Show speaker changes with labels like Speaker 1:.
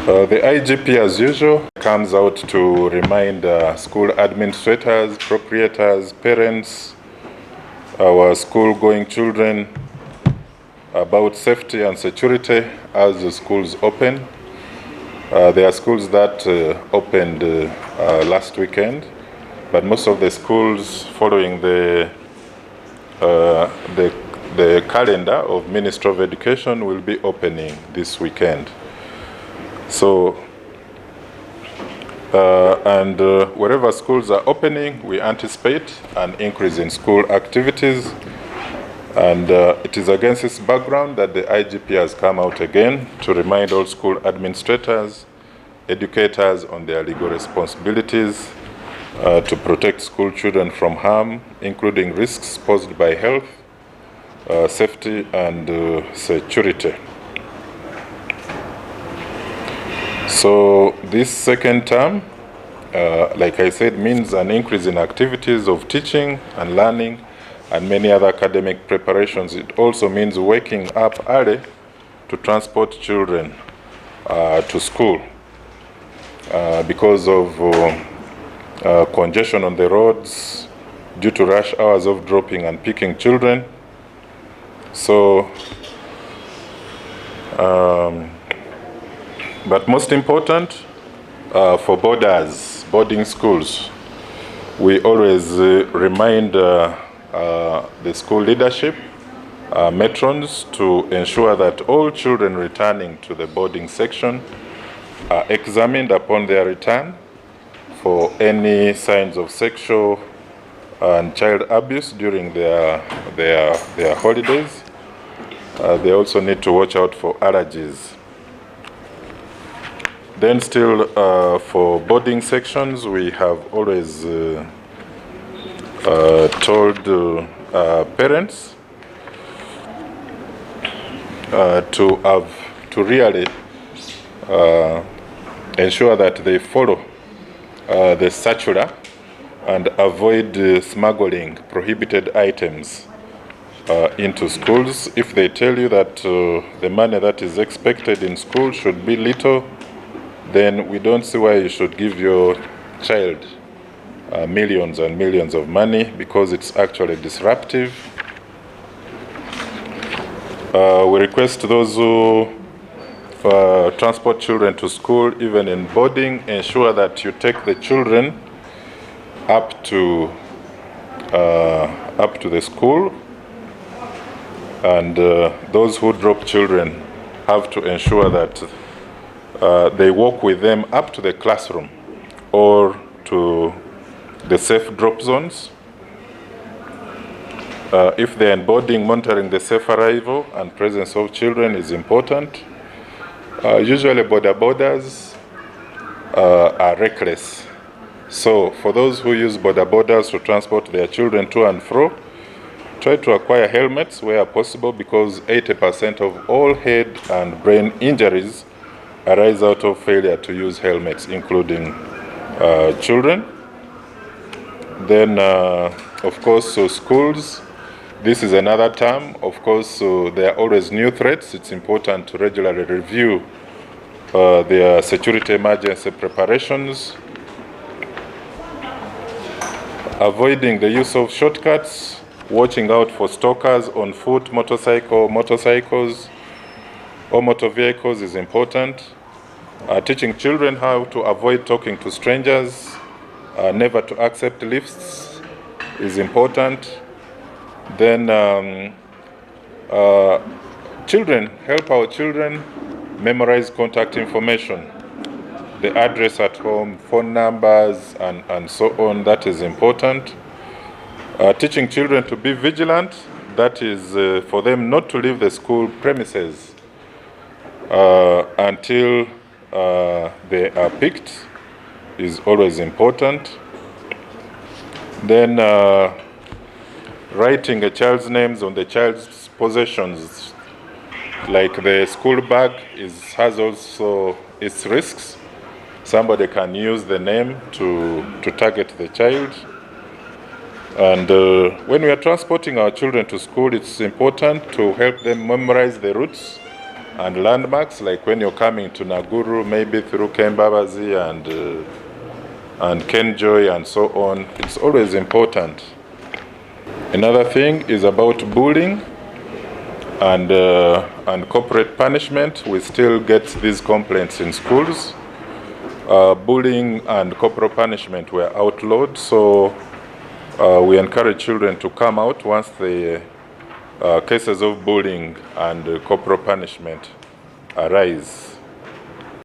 Speaker 1: The IGP, as usual, comes out to remind school administrators, proprietors, parents, our school-going children about safety and security as the schools open. There are schools that opened last weekend, but most of the schools following the calendar of Ministry of Education will be opening this weekend. So, wherever schools are opening, we anticipate an increase in school activities. And it is against this background that the IGP has come out again to remind all school administrators, educators on their legal responsibilities to protect school children from harm, including risks posed by health, safety, and security. So this second term, like I said, means an increase in activities of teaching and learning and many other academic preparations. It also means waking up early to transport children to school because of congestion on the roads due to rush hours of dropping and picking children. So, but most important, for boarding schools, we always remind the school leadership, matrons, to ensure that all children returning to the boarding section are examined upon their return for any signs of sexual and child abuse during their holidays. They also need to watch out for allergies. Then still for boarding sections, we have always told parents to really ensure that they follow the circular and avoid smuggling prohibited items into schools. If they tell you that the money that is expected in school should be little, then we don't see why you should give your child millions and millions of money, because it's actually disruptive. We request those who transport children to school, even in boarding, ensure that you take the children up to the school, and those who drop children have to ensure that they walk with them up to the classroom or to the safe drop zones. If they are in boarding, monitoring the safe arrival and presence of children is important. Usually borders are reckless. So for those who use borders to transport their children to and fro, try to acquire helmets where possible, because 80% of all head and brain injuries arise out of failure to use helmets, including children. Then, of course, so schools, this is another term. Of course, so there are always new threats. It's important to regularly review their security emergency preparations. Avoiding the use of shortcuts, watching out for stalkers on foot, motorcycles, or motor vehicles is important. Teaching children how to avoid talking to strangers, never to accept lifts is important. Then help our children memorize contact information, the address at home, phone numbers, and so on. That is important. Teaching children to be vigilant, that is for them not to leave the school premises until they are picked, is always important. Then writing a child's names on the child's possessions, like the school bag, has also its risks. Somebody can use the name to target the child. And when we are transporting our children to school, it's important to help them memorize the routes and landmarks, like when you're coming to Naguru, maybe through Kembabazi and Kenjoy and so on. It's always important. Another thing is about bullying and corporate punishment. We still get these complaints in schools. Bullying and corporal punishment were outlawed, so we encourage children to come out once the cases of bullying and corporal punishment arise.